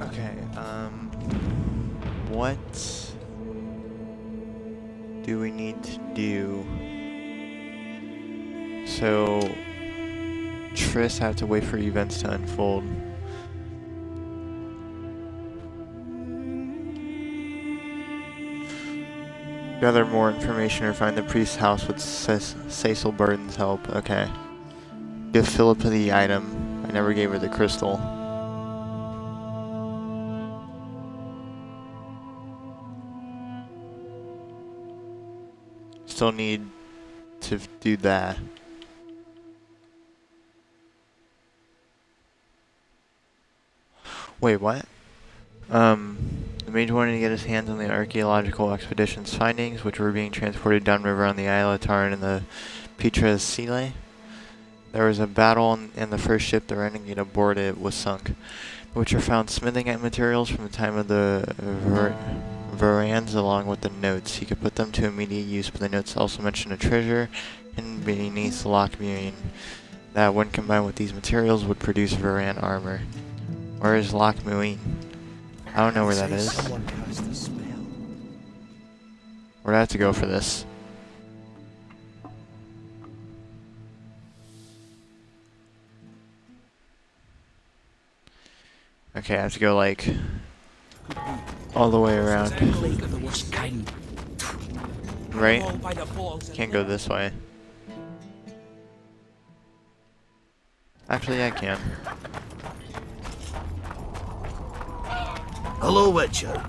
Okay, what do we need to do? So, Triss, I have to wait for events to unfold. Gather more information or find the priest's house with Cecil Burden's help. Okay. Give Philippa the item. I never gave her the crystal. Still need to do that. Wait, what? The mage wanted to get his hands on the archaeological expedition's findings, which were being transported downriver on the Isle of Tarn and the Petra's Sile. There was a battle, and the first ship, the Renegade aboard it, was sunk. The Witcher found smithing materials from the time of the Varans along with the notes. He could put them to immediate use, but the notes also mentioned a treasure hidden beneath the lock mewing that, when combined with these materials, would produce Varan armor. Where is Loch Muin? I don't know where that is. Where'd I have to go for this? Okay, I have to go like all the way around. Right? Can't go this way. Actually, I can. Hello, Witcher.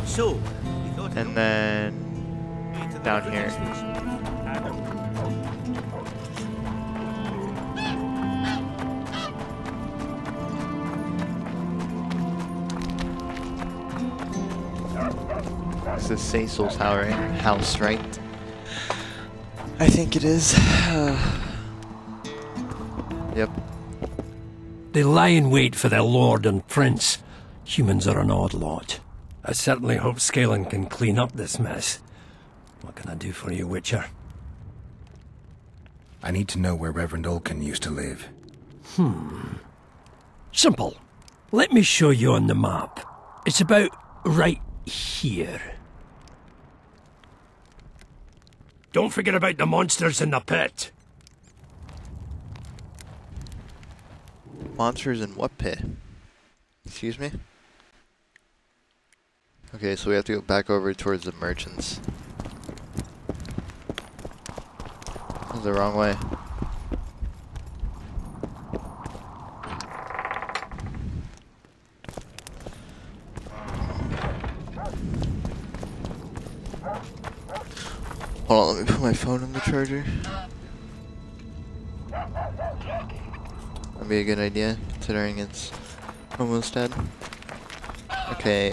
So, and then down here. This is Cecil's house, right? I think it is. Yep. They lie in wait for their lord and prince. Humans are an odd lot. I certainly hope Scalen can clean up this mess. What can I do for you, Witcher? I need to know where Reverend Olkin used to live. Simple. Let me show you on the map. It's about right here. Don't forget about the monsters in the pit. Monsters in what pit? Excuse me? Okay, so we have to go back over towards the merchants. That was the wrong way. Hold on, let me put my phone on the charger. That'd be a good idea, considering it's almost dead. Okay,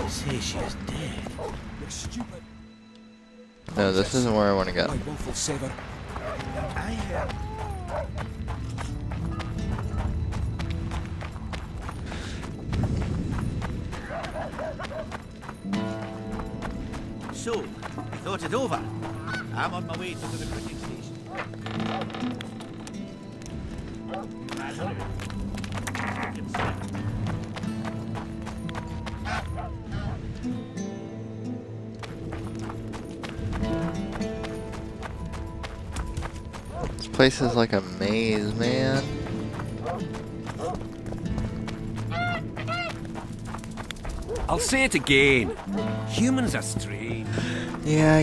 Say she is dead. You're stupid. no, this isn't where I want to go. My woeful saver. So, you thought it over? I'm on my way to the recruiting station. This place is like a maze, man. I'll say it again. Humans are strange. Yeah.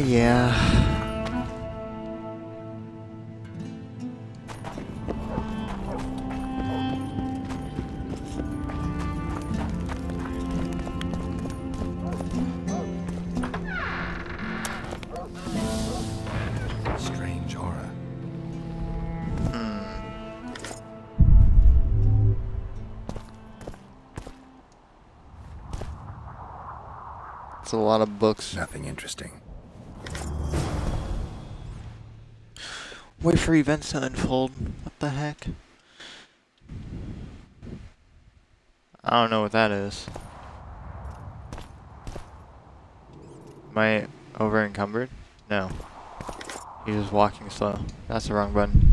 Strange aura. That's a lot of books. Nothing interesting. Wait for events to unfold. What the heck? I don't know what that is. Am I over encumbered? No. He's just walking slow. That's the wrong button.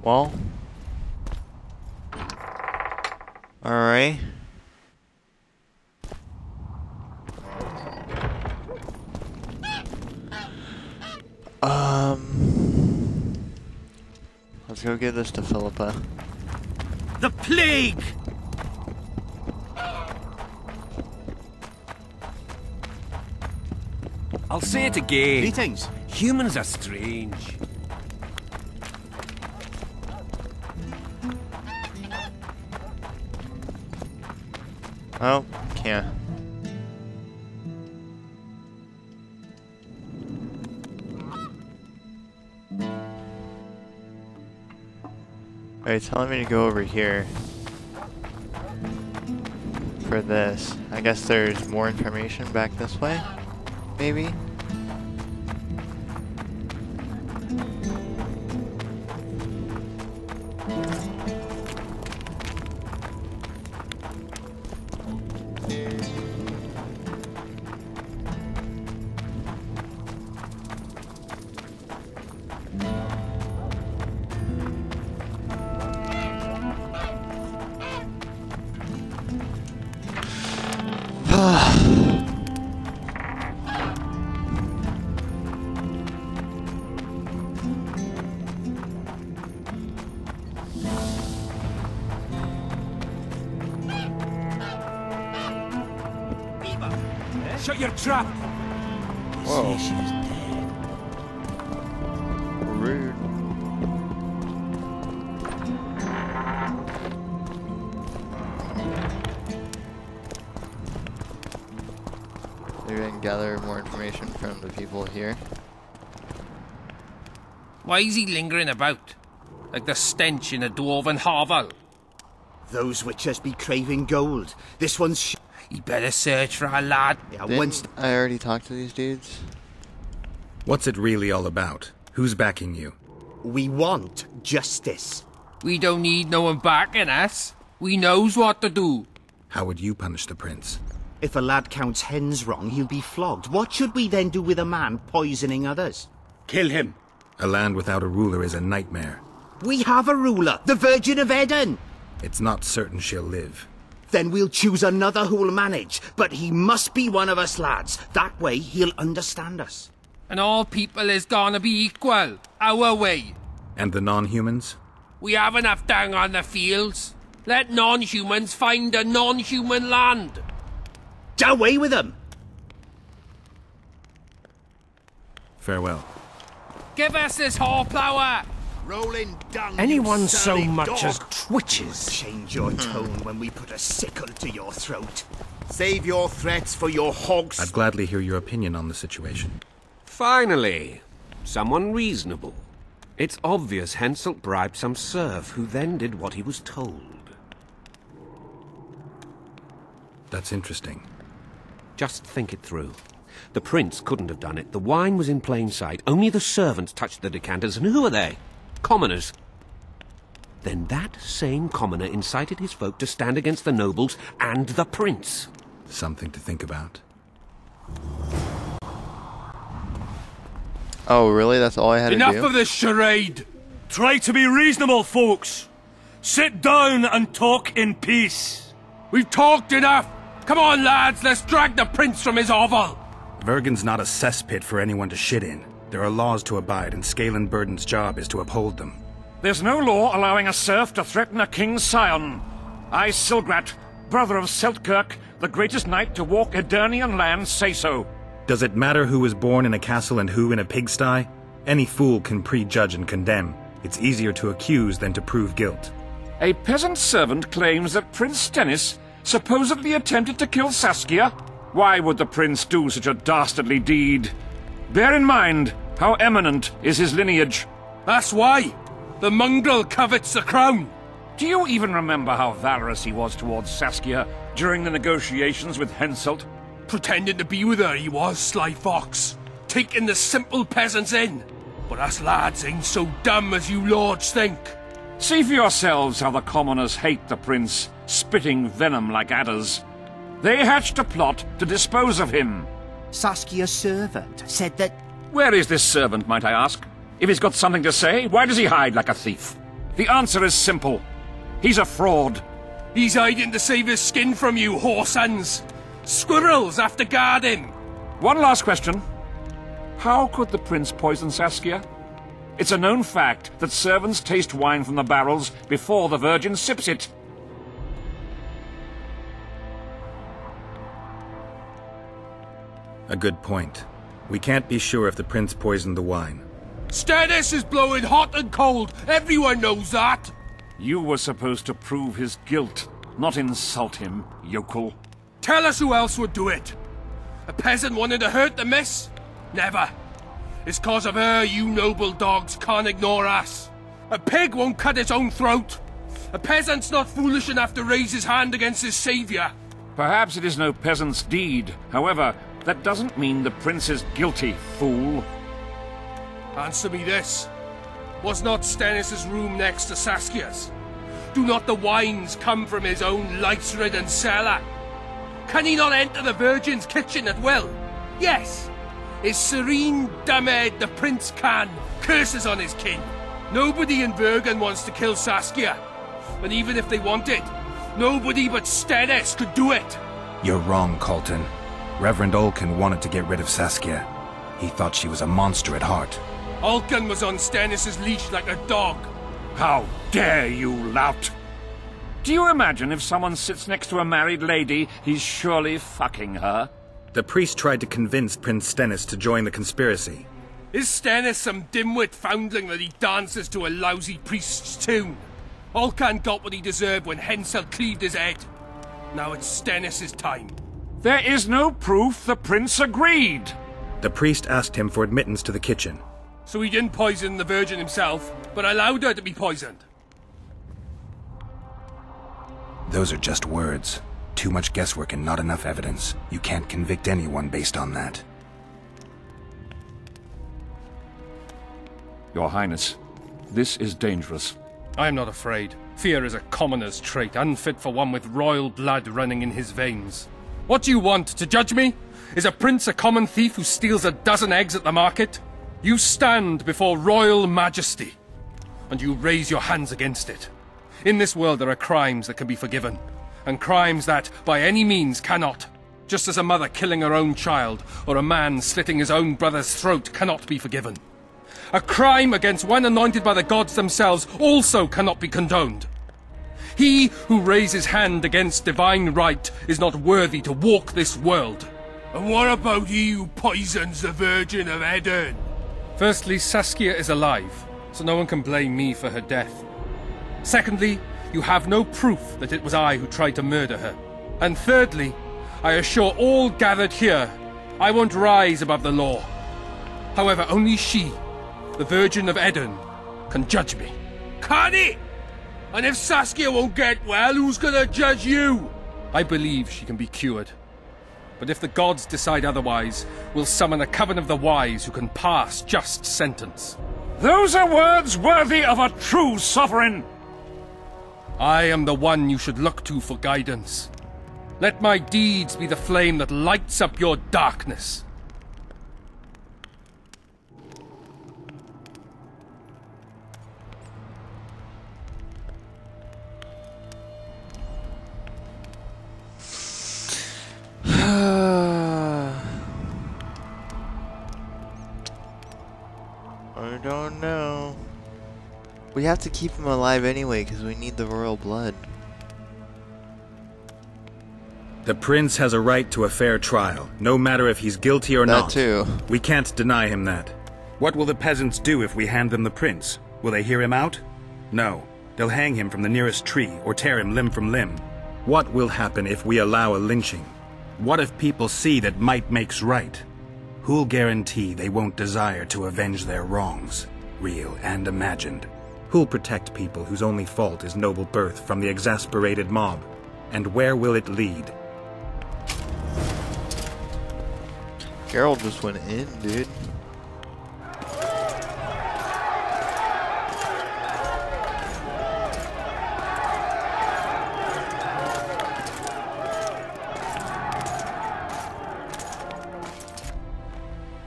Well. Alright. Let's go give this to Philippa. The plague! I'll say it again. Greetings. Humans are strange. Oh, can't. Oh, you're telling me to go over here for this. I guess there's more information back this way, maybe? Shut your trap! Whoa. Say she was dead. Rude. Maybe I can gather more information from the people here. Why is he lingering about? Like the stench in a dwarven hovel? Those witches be craving gold. This one's You better search for a lad. yeah, Didn't I already talked to these dudes? What's it really all about? Who's backing you? we want justice. We don't need no one backing us. We knows what to do. How would you punish the prince? If a lad counts hens wrong, he'll be flogged. What should we then do with a man poisoning others? Kill him. A land without a ruler is a nightmare. We have a ruler, the Virgin of Eden. It's not certain she'll live. Then we'll choose another who'll manage, but he must be one of us lads. That way he'll understand us. And all people is gonna be equal. Our way. And the non-humans? We have enough down on the fields. Let non-humans find a non-human land. Away with them! Farewell. Give us this horsepower. Rolling dung. Anyone you so surly much dog. as twitches. Change your tone when we put a sickle to your throat. Save your threats for your hogs. I'd gladly hear your opinion on the situation. Finally, someone reasonable. It's obvious Henselt bribed some serf who then did what he was told. That's interesting. Just think it through. The prince couldn't have done it. The wine was in plain sight. Only the servants touched the decanters, and who are they? Commoners. Then that same commoner incited his folk to stand against the nobles and the prince. Something to think about. Oh, really? That's all I had Enough to do? of this charade! Try to be reasonable, folks! Sit down and talk in peace! We've talked enough. Come on, lads. Let's drag the prince from his hovel. Bergen's not a cesspit for anyone to shit in. There are laws to abide, and Scalen Burden's job is to uphold them. There's no law allowing a serf to threaten a king's scion. I, Silgrat, brother of Seltkirk, the greatest knight to walk Edirnian lands, say so. Does it matter who was born in a castle and who in a pigsty? Any fool can prejudge and condemn. It's easier to accuse than to prove guilt. A peasant servant claims that Prince Stennis supposedly attempted to kill Saskia. Why would the prince do such a dastardly deed? Bear in mind how eminent is his lineage. That's why. The mongrel covets the crown. Do you even remember how valorous he was towards Saskia during the negotiations with Henselt? Pretending to be with her he was, sly fox. Taking the simple peasants in. But us lads ain't so dumb as you lords think. See for yourselves how the commoners hate the prince, spitting venom like adders. They hatched a plot to dispose of him. Saskia's servant said that... Where is this servant, might I ask? If he's got something to say, why does he hide like a thief? The answer is simple. He's a fraud. He's hiding to save his skin from you, whoresons. Squirrels have to guard him. One last question. How could the prince poison Saskia? It's a known fact that servants taste wine from the barrels before the virgin sips it. A good point. We can't be sure if the prince poisoned the wine. Stannis is blowing hot and cold. Everyone knows that. You were supposed to prove his guilt, not insult him, yokel. Tell us who else would do it. A peasant wanted to hurt the miss? Never. It's cause of her you noble dogs can't ignore us. A pig won't cut its own throat. A peasant's not foolish enough to raise his hand against his savior. Perhaps it is no peasant's deed. However, that doesn't mean the prince is guilty, fool. Answer me this. Was not Stannis' room next to Saskia's? Do not the wines come from his own lice-ridden cellar? Can he not enter the Virgin's kitchen at will? Yes. His serene dumbhead the prince can. Curses on his kin. Nobody in Bergen wants to kill Saskia. And even if they wanted, nobody but Stannis could do it. You're wrong, Colton. Reverend Olkin wanted to get rid of Saskia. He thought she was a monster at heart. Olkin was on Stannis' leash like a dog. How dare you, lout! Do you imagine if someone sits next to a married lady, he's surely fucking her? The priest tried to convince Prince Stennis to join the conspiracy. Is Stannis some dimwit foundling that he dances to a lousy priest's tune? Olcan got what he deserved when Henselt cleaved his head. Now it's Stannis' time. There is no proof the prince agreed. The priest asked him for admittance to the kitchen. So he didn't poison the Virgin himself, but allowed her to be poisoned. Those are just words. Too much guesswork and not enough evidence. You can't convict anyone based on that. Your Highness, this is dangerous. I am not afraid. Fear is a commoner's trait, unfit for one with royal blood running in his veins. What do you want, to judge me? Is a prince a common thief who steals a dozen eggs at the market? You stand before royal majesty, and you raise your hands against it. In this world there are crimes that can be forgiven, and crimes that, by any means, cannot. Just as a mother killing her own child, or a man slitting his own brother's throat cannot be forgiven. A crime against one anointed by the gods themselves also cannot be condoned. He who raises hand against divine right is not worthy to walk this world. And what about he who poisons the Virgin of Eden? Firstly, Saskia is alive, so no one can blame me for her death. Secondly, you have no proof that it was I who tried to murder her. And thirdly, I assure all gathered here, I won't rise above the law. However, only she, the Virgin of Eden, can judge me. Can he? And if Saskia won't get well, who's gonna judge you? I believe she can be cured. But if the gods decide otherwise, we'll summon a coven of the wise who can pass just sentence. Those are words worthy of a true sovereign! I am the one you should look to for guidance. Let my deeds be the flame that lights up your darkness. I don't know. We have to keep him alive anyway because we need the royal blood. The prince has a right to a fair trial, no matter if he's guilty or not. That too. We can't deny him that. What will the peasants do if we hand them the prince? Will they hear him out? No. They'll hang him from the nearest tree or tear him limb from limb. What will happen if we allow a lynching? What if people see that might makes right? Who'll guarantee they won't desire to avenge their wrongs, real and imagined? Who'll protect people whose only fault is noble birth from the exasperated mob? And where will it lead? Geralt just went in, dude.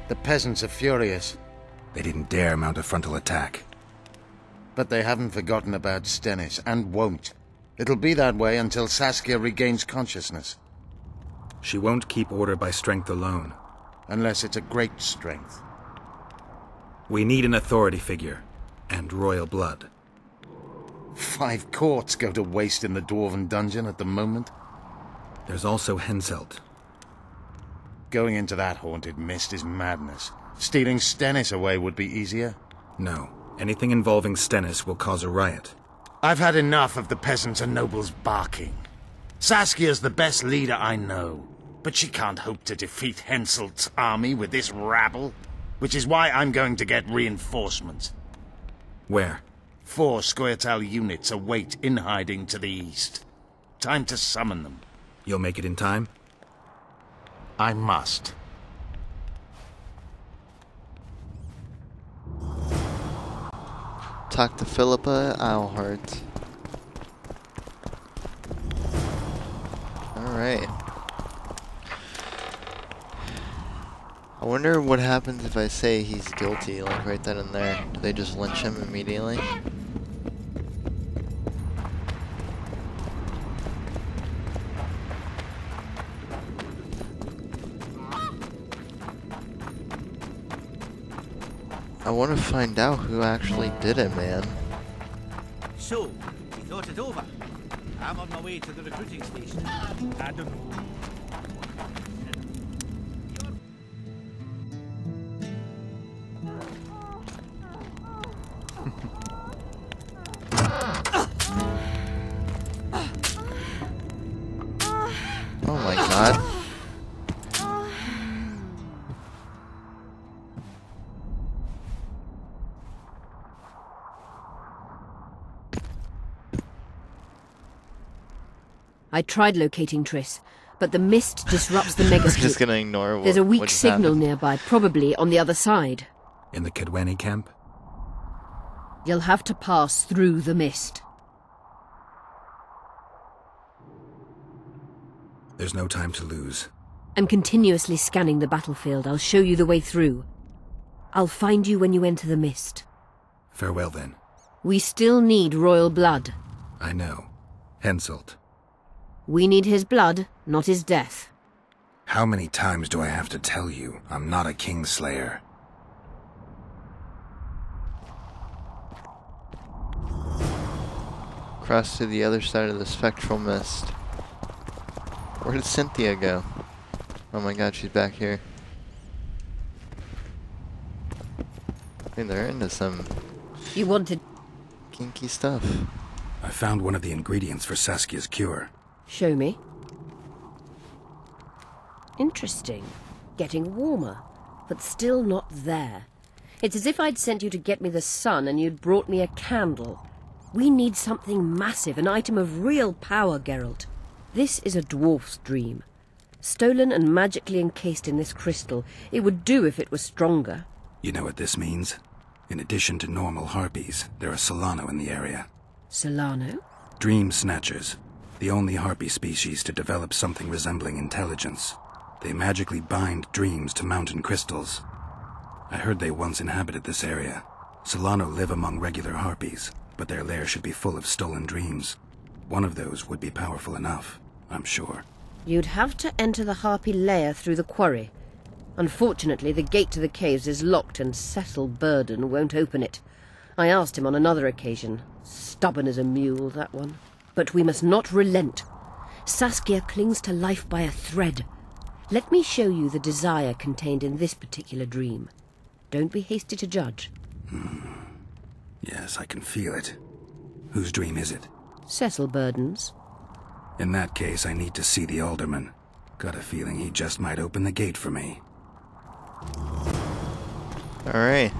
The peasants are furious, They didn't dare mount a frontal attack. but they haven't forgotten about Stennis, and won't. It'll be that way until Saskia regains consciousness. She won't keep order by strength alone. Unless it's a great strength. We need an authority figure, and royal blood. 5 courts go to waste in the Dwarven dungeon at the moment. There's also Henselt. Going into that haunted mist is madness. Stealing Stennis away would be easier. No, anything involving Stennis will cause a riot. I've had enough of the peasants and nobles barking. Saskia's the best leader I know, but she can't hope to defeat Henselt's army with this rabble, which is why I'm going to get reinforcements. Where? 4 Scoia'tael units await in hiding to the east. Time to summon them. You'll make it in time? I must. Talk to Philippa Eilhart. Alright. I wonder what happens if I say he's guilty, like right then and there. Do they just lynch him immediately? I want to find out who actually did it, man. So, you thought it over? I'm on my way to the recruiting station. I don't know. Oh my god. I tried locating Triss, but the mist disrupts the I'm megascoop. just gonna ignore what There's a weak what just signal happened. nearby, probably on the other side. In the Kedweni camp? You'll have to pass through the mist. There's no time to lose. I'm continuously scanning the battlefield. I'll show you the way through. I'll find you when you enter the mist. Farewell then. We still need royal blood. I know. Henselt. We need his blood, not his death. How many times do I have to tell you I'm not a Kingslayer? Cross to the other side of the spectral mist. Where did Cynthia go? Oh my god, she's back here. Hey, they're into some You wanted... kinky stuff. I found one of the ingredients for Saskia's cure. Show me. Interesting. Getting warmer, but still not there. It's as if I'd sent you to get me the sun and you'd brought me a candle. We need something massive, an item of real power, Geralt. This is a dwarf's dream. Stolen and magically encased in this crystal. It would do if it was stronger. You know what this means? In addition to normal harpies, there are Solano in the area. Solano? Dream Snatchers. The only harpy species to develop something resembling intelligence. They magically bind dreams to mountain crystals. I heard they once inhabited this area. Solano live among regular harpies, but their lair should be full of stolen dreams. One of those would be powerful enough, I'm sure. You'd have to enter the harpy lair through the quarry. Unfortunately, the gate to the caves is locked and Cecil Burden won't open it. I asked him on another occasion. Stubborn as a mule, that one. But we must not relent. Saskia clings to life by a thread. Let me show you the desire contained in this particular dream. Don't be hasty to judge. Yes, I can feel it. Whose dream is it? Cecil Burden's. In that case, I need to see the alderman. Got a feeling he just might open the gate for me. Alright.